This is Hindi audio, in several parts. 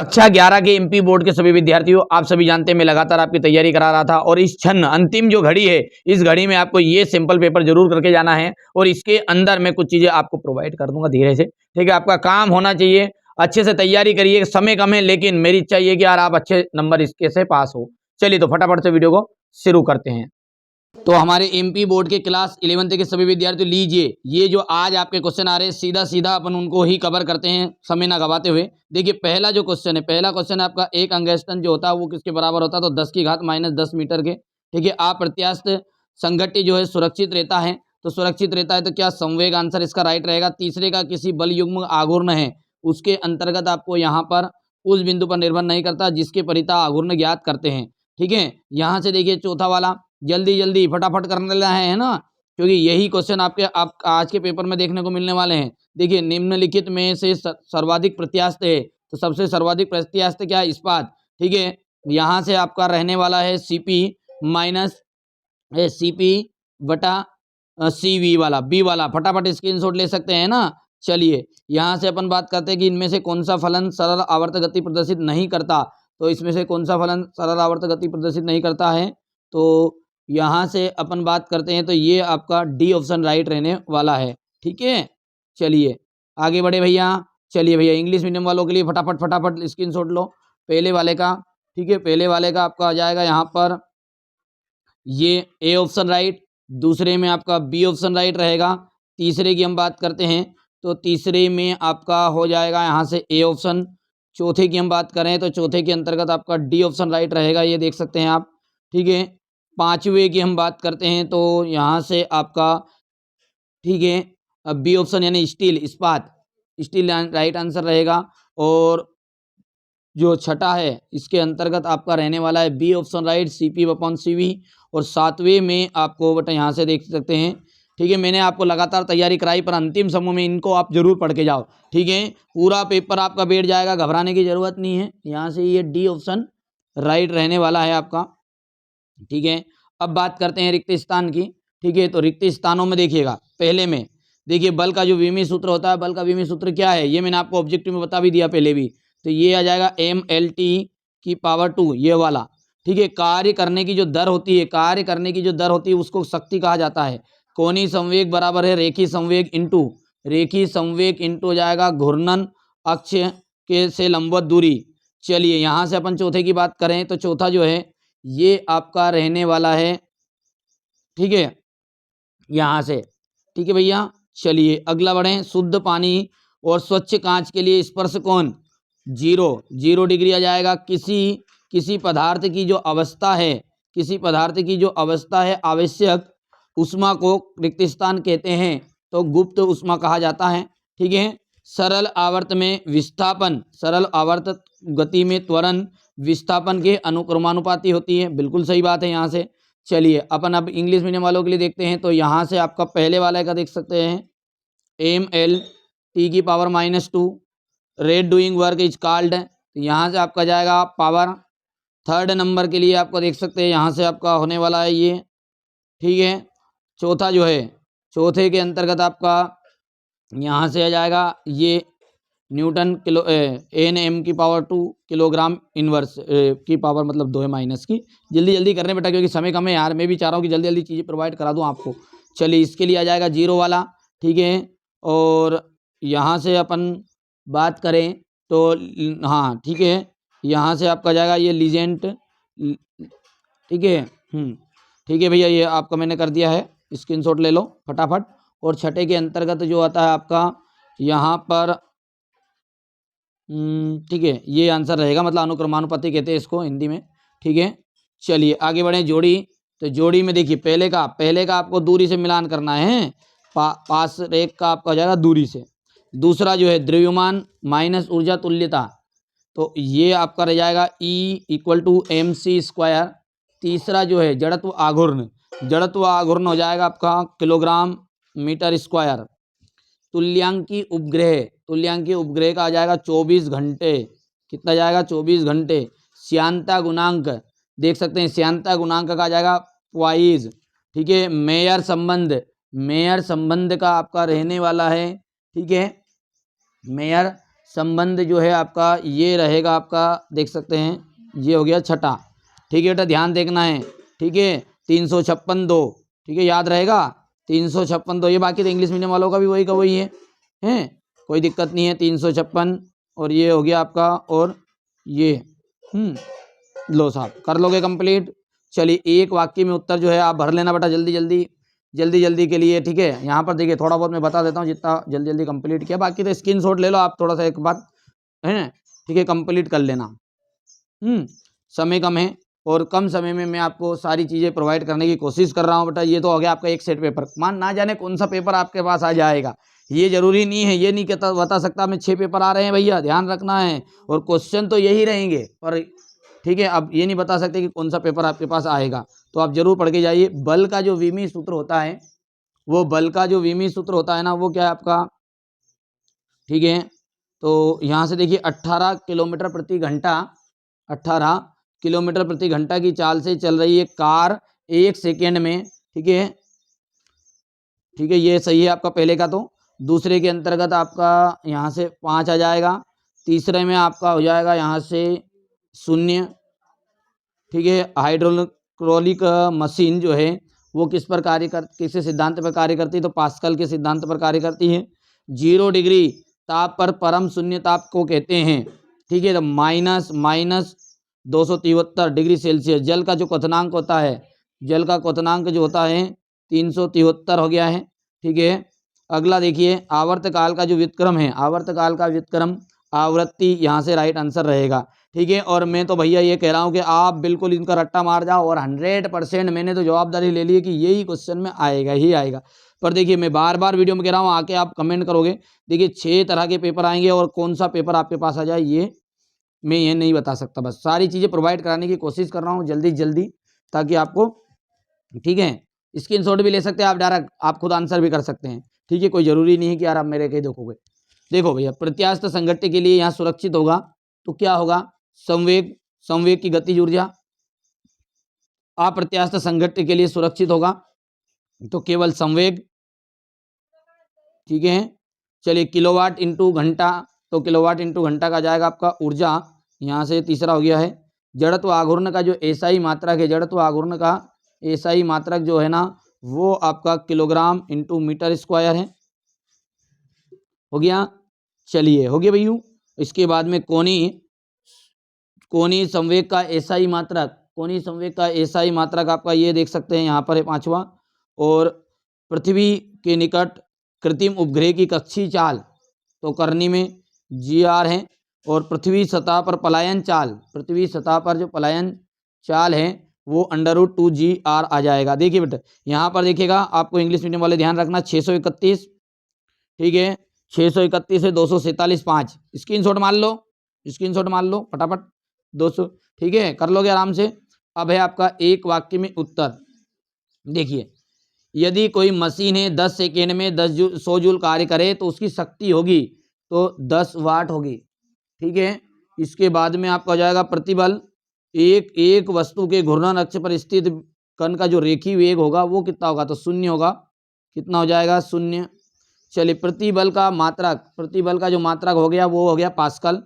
कक्षा 11 के एमपी बोर्ड के सभी विद्यार्थियों, आप सभी जानते हैं मैं लगातार आपकी तैयारी करा रहा था और इस क्षण अंतिम जो घड़ी है, इस घड़ी में आपको ये सिंपल पेपर जरूर करके जाना है और इसके अंदर मैं कुछ चीजें आपको प्रोवाइड कर दूंगा धीरे से। ठीक है, आपका काम होना चाहिए, अच्छे से तैयारी करिए, समय कम है लेकिन मेरी इच्छा ये कि यार आप अच्छे नंबर इसके से पास हो। चलिए तो फटाफट से वीडियो को शुरू करते हैं। तो हमारे एमपी बोर्ड के क्लास 11th के सभी विद्यार्थी लीजिए, ये जो आज आपके क्वेश्चन आ रहे हैं सीधा सीधा अपन उनको ही कवर करते हैं समय ना गवाते हुए। देखिए पहला जो क्वेश्चन है, पहला क्वेश्चन आपका एक अंगस्टन जो होता है वो किसके बराबर होता है, तो 10 की घात -10 मीटर के। ठीक है, अप्रत्यास्थ संगठित जो है सुरक्षित रहता है, तो सुरक्षित रहता है तो क्या संवेग आंसर इसका राइट रहेगा। तीसरे का किसी बल युग्म आघूर्ण है उसके अंतर्गत आपको यहाँ पर उस बिंदु पर निर्भर नहीं करता जिसके परिता आघूर्ण ज्ञात करते हैं। ठीक है, यहाँ से देखिए चौथा वाला, जल्दी जल्दी फटाफट करने लगा है ना, क्योंकि यही क्वेश्चन आपके आप आज के पेपर में देखने को मिलने वाले हैं। देखिए निम्नलिखित में से सर्वाधिक प्रत्यास्थ है, तो सबसे सर्वाधिक प्रत्यास्थ क्या है, इस्पात। ठीक है, यहाँ से आपका रहने वाला है सीपी माइनस सीपी बटा सीवी वाला बी वाला, फटाफट स्क्रीनशॉट ले सकते हैं ना। चलिए यहाँ से अपन बात करते हैं कि इनमें से कौन सा फलन सरल आवर्त गति प्रदर्शित नहीं करता, तो इसमें से कौन सा फलन सरल आवर्त गति प्रदर्शित नहीं करता है, तो यहाँ से अपन बात करते हैं तो ये आपका डी ऑप्शन राइट रहने वाला है। ठीक है, चलिए आगे बढ़े भैया। चलिए भैया इंग्लिश मीडियम वालों के लिए फटाफट फटाफट स्क्रीनशॉट लो पहले वाले का। ठीक है, पहले वाले का आपका आ जाएगा यहाँ पर ये ए ऑप्शन राइट, दूसरे में आपका बी ऑप्शन राइट रहेगा। तीसरे की हम बात करते हैं तो तीसरे में आपका हो जाएगा यहाँ से ए ऑप्शन। चौथे की हम बात करें तो चौथे के अंतर्गत आपका डी ऑप्शन राइट रहेगा, ये देख सकते हैं आप। ठीक है, पांचवे की हम बात करते हैं तो यहाँ से आपका ठीक है अब बी ऑप्शन यानी स्टील इस्पात, स्टील राइट आंसर रहेगा। और जो छठा है इसके अंतर्गत आपका रहने वाला है B option right, CP upon CV. और सातवें में आपको बट यहाँ से देख सकते हैं। ठीक है, मैंने आपको लगातार तैयारी कराई पर अंतिम समूह में इनको आप जरूर पढ़ के जाओ। ठीक है, पूरा पेपर आपका बैठ जाएगा, घबराने की जरूरत नहीं है। यहाँ से ये डी ऑप्शन राइट रहने वाला है आपका। ठीक है, अब बात करते हैं रिक्त स्थान की। ठीक है, तो रिक्त स्थानों में देखिएगा पहले में देखिए बल का जो विमीय सूत्र होता है, बल का विमीय सूत्र क्या है ये मैंने आपको ऑब्जेक्टिव में बता भी दिया पहले भी, तो ये आ जाएगा mLT की पावर 2 ये वाला। ठीक है, कार्य करने की जो दर होती है, कार्य करने की जो दर होती है उसको शक्ति कहा जाता है। कोणीय संवेग बराबर है रेखीय संवेग इंटू, रेखीय संवेग इंटू हो जाएगा घूर्णन अक्ष के से लंबवत दूरी। चलिए यहाँ से अपन चौथे की बात करें तो चौथा जो है ये आपका रहने वाला है। ठीक है, यहाँ से ठीक है भैया। चलिए अगला बढ़ें, शुद्ध पानी और स्वच्छ कांच के लिए स्पर्श कोण 0 डिग्री आ जाएगा। किसी पदार्थ की जो अवस्था है, किसी पदार्थ की जो अवस्था है आवश्यक उष्मा को रिक्त स्थान कहते हैं, तो गुप्त उष्मा कहा जाता है। ठीक है, सरल आवर्त में विस्थापन, सरल आवर्त गति में त्वरण विस्थापन के अनुक्रमानुपाती होती है, बिल्कुल सही बात है। यहाँ से चलिए अपन अब इंग्लिश मीडियम वालों के लिए देखते हैं, तो यहाँ से आपका पहले वाला का देख सकते हैं mLT की power -2 rate doing work is called, तो यहाँ से आपका जाएगा पावर। थर्ड नंबर के लिए आपको देख सकते हैं यहाँ से आपका होने वाला है ये। ठीक है, चौथा जो है, चौथे के अंतर्गत आपका यहाँ से आ जाएगा ये न्यूटन किलो Nm की पावर 2 किलोग्राम इनवर्स की पावर मतलब 2 है माइनस की। जल्दी जल्दी करने बेटा क्योंकि समय कम है यार, मैं भी चाह रहा हूँ कि जल्दी जल्दी चीज़ें प्रोवाइड करा दूँ आपको। चलिए इसके लिए आ जाएगा 0 वाला। ठीक है, और यहाँ से अपन बात करें तो हाँ ठीक है, यहाँ से आपका जाएगा ये लीजेंट। ठीक है ठीक है भैया, ये आपका मैंने कर दिया है, स्क्रीनशॉट ले लो फटाफट। और छठे के अंतर्गत जो आता है आपका यहाँ पर ठीक है ये आंसर रहेगा, मतलब अनुक्रमानुपाती कहते हैं इसको हिंदी में। ठीक है, चलिए आगे बढ़ें जोड़ी। तो जोड़ी में देखिए पहले का आपको दूरी से मिलान करना है, पास रेख का आपका हो जाएगा दूरी से। दूसरा जो है द्रव्यमान माइनस ऊर्जा तुल्यता, तो ये आपका रह जाएगा E = mc²। तीसरा जो है जड़त्व आघूर्ण, जड़त्व आघूर्ण हो जाएगा आपका किलोग्राम मीटर स्क्वायर। तुल्यांकी उपग्रह, तुल्यांकी उपग्रह का आ जाएगा 24 घंटे, कितना जाएगा 24 घंटे। श्यानता गुणांक देख सकते हैं, श्यानता गुणांक का आ जाएगा पॉइज। ठीक है, मेयर संबंध, मेयर संबंध का आपका रहने वाला है। ठीक है, मेयर संबंध जो है आपका ये रहेगा, आपका देख सकते हैं ये हो गया छठा। ठीक है बेटा, ध्यान देखना है। ठीक है, 356 2, ठीक है, याद रहेगा 356 2। ये बाकी तो इंग्लिश मीडियम वालों का भी वही का वही है, हैं, कोई दिक्कत नहीं है। 356 और ये हो गया आपका, और ये लो साहब, कर लोगे कंप्लीट। चलिए, एक वाक्य में उत्तर जो है आप भर लेना बेटा, जल्दी जल्दी के लिए। ठीक है, यहाँ पर देखिए थोड़ा बहुत मैं बता देता हूँ, जितना जल्दी कंप्लीट किया, बाकी तो स्क्रीनशॉट ले लो आप, थोड़ा सा एक बात है। ठीक है, कंप्लीट कर लेना। समय कम है और कम समय में मैं आपको सारी चीज़ें प्रोवाइड करने की कोशिश कर रहा हूँ बेटा। ये तो हो गया आपका एक सेट पेपर, मान ना जाने कौन सा पेपर आपके पास आ जाएगा, ये जरूरी नहीं है, ये नहीं कहता बता सकता मैं 6 पेपर आ रहे हैं भैया, ध्यान रखना है, और क्वेश्चन तो यही रहेंगे पर। ठीक है, अब ये नहीं बता सकते कि कौन सा पेपर आपके पास आएगा, तो आप जरूर पढ़ के जाइए। बल का जो विमी सूत्र होता है, वो बल का जो विमी सूत्र होता है ना, वो क्या है आपका, ठीक है, तो यहाँ से देखिए 18 किलोमीटर प्रति घंटा, 18 किलोमीटर प्रति घंटा की चाल से चल रही है कार 1 सेकेंड में। ठीक है, ठीक है, ये सही है आपका पहले का। तो दूसरे के अंतर्गत आपका यहाँ से 5 आ जाएगा, तीसरे में आपका हो जाएगा यहाँ से 0। ठीक है, हाइड्रोलिक मशीन जो है वो किस पर किस सिद्धांत पर कार्य करती है, तो पास्कल के सिद्धांत पर कार्य करती है। 0 डिग्री ताप पर परम शून्य ताप को कहते हैं। ठीक है, तो माइनस 273 डिग्री सेल्सियस। जल का जो क्वथनांक होता है, जल का क्वथनांक जो होता है 373 हो गया है। ठीक है, अगला देखिए, आवर्तकाल का जो व्युत्क्रम है, आवर्तकाल का व्युत्क्रम, आवृत्ति यहाँ से राइट आंसर रहेगा। ठीक है, और मैं तो भैया ये कह रहा हूँ कि आप बिल्कुल इनका रट्टा मार जाओ, और 100% मैंने तो जवाबदारी ले ली है कि यही क्वेश्चन में आएगा ही आएगा। पर देखिए, मैं बार बार वीडियो में कह रहा हूँ, आके आप कमेंट करोगे। देखिए 6 तरह के पेपर आएंगे, और कौन सा पेपर आपके पास आ जाए ये मैं ये नहीं बता सकता। बस सारी चीज़ें प्रोवाइड कराने की कोशिश कर रहा हूँ जल्दी, ताकि आपको, ठीक है, स्क्रीनशॉट भी ले सकते हैं आप, डायरेक्ट आप खुद आंसर भी कर सकते हैं। ठीक है, कोई जरूरी नहीं है कि यार आप मेरे कहीं देखोगे। देखो भैया, प्रत्यास्थ संघट्य के लिए यहाँ सुरक्षित होगा तो क्या होगा, संवेग की गतिज ऊर्जा। अप्रत्यास्थ संघट्य के लिए सुरक्षित होगा तो केवल संवेग। ठीक है, चलिए, किलोवाट इंटू घंटा, तो किलोवाट इंटू घंटा का जाएगा आपका ऊर्जा। यहाँ से तीसरा हो गया है। जड़त्व आघूर्ण का जो एसआई मात्रक है, जड़त्व आघूर्ण का एसआई मात्रक जो है ना, वो आपका किलोग्राम इंटू मीटर स्क्वायर है। हो गया, चलिए हो गया भैया। इसके बाद में कोणीय संवेग का एसआई मात्रक, कोणीय संवेग का एसआई मात्रक आपका ये देख सकते हैं, यहाँ पर है 5वां। और पृथ्वी के निकट कृत्रिम उपग्रह की कक्षीय चाल, तो करनी में GR है। और पृथ्वी सतह पर पलायन चाल, पृथ्वी सतह पर जो पलायन चाल है वो √2GR आ जाएगा। देखिए बेटा, यहाँ पर देखिएगा, आपको इंग्लिश मीडियम वाले ध्यान रखना, 631। ठीक है, 631 है 247 5। स्क्रीनशॉट मार लो फटाफट, 200। ठीक है, कर लोगे आराम से। अब है आपका एक वाक्य में उत्तर। देखिए, यदि कोई मशीन है 10 सेकेंड में 100 जूल कार्य करे तो उसकी शक्ति होगी तो 10 वाट होगी। ठीक है, इसके बाद में आपका हो जाएगा प्रतिबल, एक वस्तु के घूर्णन अक्ष पर स्थित कण का जो रेखीय वेग होगा वो कितना होगा, तो 0 होगा। कितना हो जाएगा, 0। चलिए, प्रतिबल का मात्रक, प्रतिबल का जो मात्रक हो गया वो हो गया पास्कल।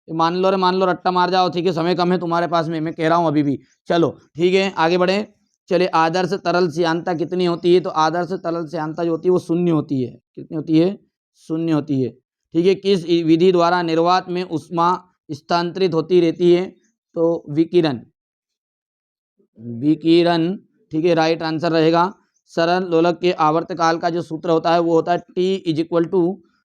मान लो रट्टा मार जाओ। ठीक है, समय कम है तुम्हारे पास में, मैं कह रहा हूँ अभी भी। चलो ठीक है, आगे बढ़े। चलिए, आदर्श तरल श्यानता कितनी होती है, तो आदर्श तरल श्यानता जो होती है वो 0 होती है। कितनी होती है, 0 होती है। ठीक है, किस विधि द्वारा निर्वात में उष्मा स्थानांतरित होती रहती है, तो विकिरण। ठीक है, राइट आंसर रहेगा। सरल लोलक के आवर्तकाल का जो सूत्र होता है वो होता है T =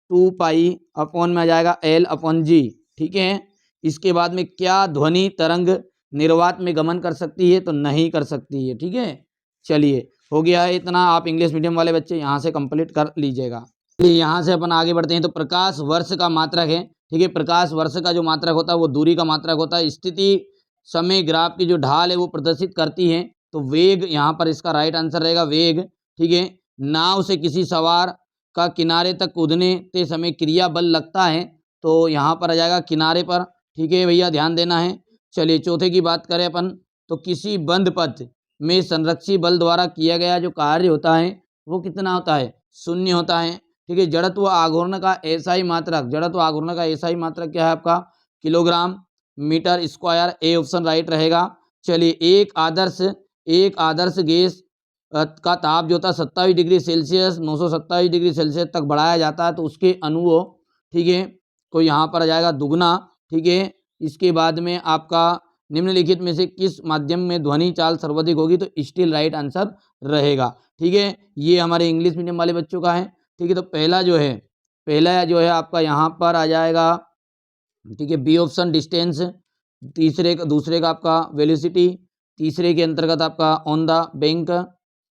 2 पाई अपॉन में आ जाएगा L/G। ठीक है, इसके बाद में क्या ध्वनि तरंग निर्वात में गमन कर सकती है, तो नहीं कर सकती है। ठीक है, चलिए हो गया है इतना। आप इंग्लिश मीडियम वाले बच्चे यहाँ से कंप्लीट कर लीजिएगा। यहाँ से अपन आगे बढ़ते हैं। तो प्रकाश वर्ष का मात्रक है। ठीक है, प्रकाश वर्ष का जो मात्रक होता है वो दूरी का मात्रक होता है। स्थिति समय ग्राफ की जो ढाल है वो प्रदर्शित करती है, तो वेग यहाँ पर इसका राइट आंसर रहेगा, वेग। ठीक है, नाव से किसी सवार का किनारे तक कूदने के समय क्रिया बल लगता है, तो यहाँ पर आ जाएगा किनारे पर। ठीक है भैया, ध्यान देना है। चलिए, चौथे की बात करें अपन, तो किसी बंद पथ में संरक्षी बल द्वारा किया गया जो कार्य होता है वो कितना होता है, 0 होता है। ठीक है। जड़त्व आघूर्ण का एसआई मात्रक, जड़त्व आघूर्ण का एसआई मात्रक क्या है आपका? Kilogram metre square, A option right रहेगा। चलिए, एक आदर्श गैस का ताप जो था 27 डिग्री सेल्सियस 927 डिग्री सेल्सियस तक बढ़ाया जाता है, तो उसके अणुओं, ठीक है, तो यहाँ पर आ जाएगा दुगना। ठीक है, इसके बाद में आपका निम्नलिखित में से किस माध्यम में ध्वनि चाल सर्वाधिक होगी? तो स्टील राइट आंसर रहेगा। ठीक है, ये हमारे इंग्लिश मीडियम वाले बच्चों का है। ठीक है, तो पहला जो है आपका यहाँ पर आ जाएगा, ठीक है, बी ऑप्शन डिस्टेंस। दूसरे का आपका वेलोसिटी, तीसरे के अंतर्गत आपका ऑन द बैंक।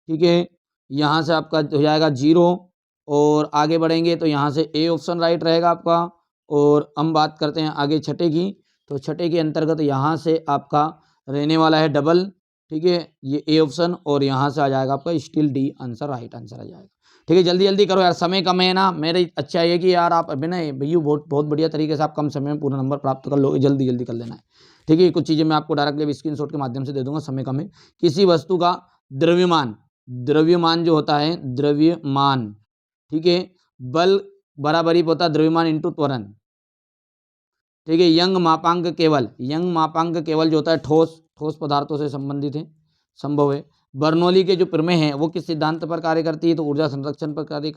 ठीक है, यहाँ से आपका हो जाएगा 0। और आगे बढ़ेंगे तो यहाँ से ए ऑप्शन राइट रहेगा आपका। और हम बात करते हैं आगे छठे की, तो छठे के अंतर्गत यहाँ से आपका रहने वाला है डबल। ठीक है, ये ए ऑप्शन, और यहाँ से आ जाएगा आपका still the answer, right answer आ जाएगा। ठीक है, जल्दी जल्दी करो यार, समय कम है ना। मेरी अच्छा है कि यार आप अभी ना भैया बहुत बढ़िया तरीके से आप कम समय में पूरा नंबर प्राप्त कर लोगे, जल्दी जल्दी कर लेना है। ठीक है, कुछ चीज़ें मैं आपको डायरेक्टली स्क्रीनशॉट के माध्यम से दे दूंगा, समय कम है। किसी वस्तु का द्रव्यमान जो होता है, द्रव्यमान, ठीक है, बल बराबरी होता है द्रव्यमान इंटू त्वरण। ठीक है, यंग मापांक केवल जो होता है ठोस पदार्थों से संबंधित है, संभव है। बर्नौली के जो प्रमेय हैं वो किस सिद्धांत पर कार्य करती है? तो ऊर्जा संरक्षण पर कार्य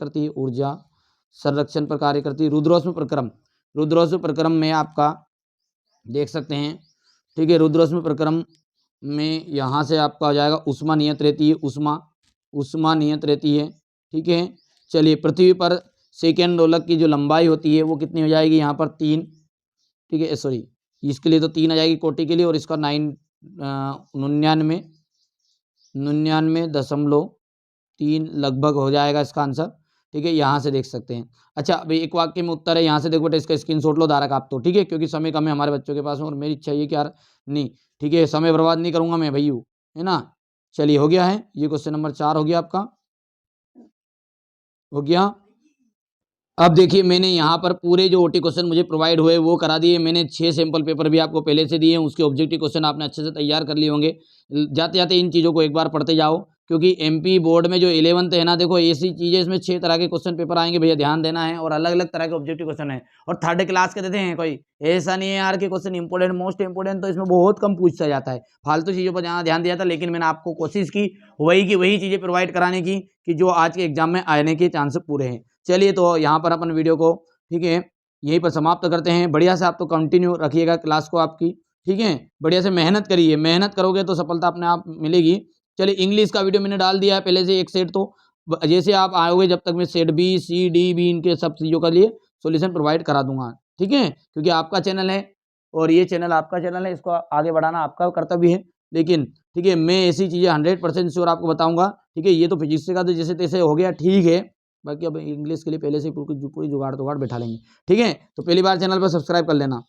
करती है, रुद्रोष्म प्रक्रम में आपका देख सकते हैं। ठीक है, रुद्रोष्म प्रक्रम में यहाँ से आपका हो जाएगा उष्मा नियत रहती है, उष्मा नियत रहती है। ठीक है, चलिए, पृथ्वी पर सेकेंड दोलक की जो लंबाई होती है वो कितनी हो जाएगी? यहाँ पर 3। ठीक है, सॉरी, इसके लिए तो 3 आ जाएगी कोटि के लिए, और इसका 99.3 लगभग हो जाएगा इसका आंसर। ठीक है, यहाँ से देख सकते हैं। अच्छा, अभी एक वाक्य में उत्तर है, यहाँ से देखो बेटा, इसका स्क्रीनशॉट लो धारक आप तो। ठीक है, क्योंकि समय कम है हमारे बच्चों के पास में, और मेरी इच्छा ये कि यार नहीं, ठीक है, समय बर्बाद नहीं करूंगा मैं भैया, है ना। चलिए, हो गया है, ये क्वेश्चन नंबर 4 हो गया आपका, हो गया। अब देखिए, मैंने यहाँ पर पूरे जो ओटी क्वेश्चन मुझे प्रोवाइड हुए वो करा दिए। मैंने 6 सैंपल पेपर भी आपको पहले से दिए हैं, उसके ऑब्जेक्टिव क्वेश्चन आपने अच्छे से तैयार कर लिए होंगे। जाते जाते इन चीज़ों को एक बार पढ़ते जाओ, क्योंकि एमपी बोर्ड में जो 11th है ना, देखो ऐसी चीज़ें, इसमें 6 तरह के क्वेश्चन पेपर आएंगे भैया, ध्यान देना है, और अलग अलग तरह के ऑब्जेक्टिव क्वेश्चन है। और थर्ड क्लास के देते हैं, कोई ऐसा नहीं है यार कि क्वेश्चन इंपॉर्टेंट मोस्ट इंपॉर्टेंट, तो इसमें बहुत कम पूछा जाता है, फालतू चीज़ों पर ज़्यादा ध्यान दिया था। लेकिन मैंने आपको कोशिश की वही चीज़ें प्रोवाइड कराने की कि जो आज के एग्जाम में आने के चांसेस पूरे हैं। चलिए, तो यहाँ पर अपन वीडियो को, ठीक है, यहीं पर समाप्त करते हैं। बढ़िया से आप तो कंटिन्यू रखिएगा क्लास को आपकी, ठीक है, बढ़िया से मेहनत करिए, मेहनत करोगे तो सफलता अपने आप मिलेगी। चलिए, इंग्लिश का वीडियो मैंने डाल दिया है पहले से एक सेट, तो जैसे आप आओगे जब तक मैं set B C D B इनके सब चीज़ों का लिए सॉल्यूशन प्रोवाइड करा दूंगा। ठीक है, क्योंकि आपका चैनल है और ये चैनल आपका चैनल है, इसको आगे बढ़ाना आपका कर्तव्य है। लेकिन ठीक है, मैं ऐसी चीज़ें 100% श्योर आपको बताऊंगा। ठीक है, ये तो फिजिक्स का तो जैसे तैसे हो गया, ठीक है, बाकी अब इंग्लिश के लिए पहले से पूरी जुगाड़ बैठा लेंगे। ठीक है, तो पहली बार चैनल पर सब्सक्राइब कर लेना।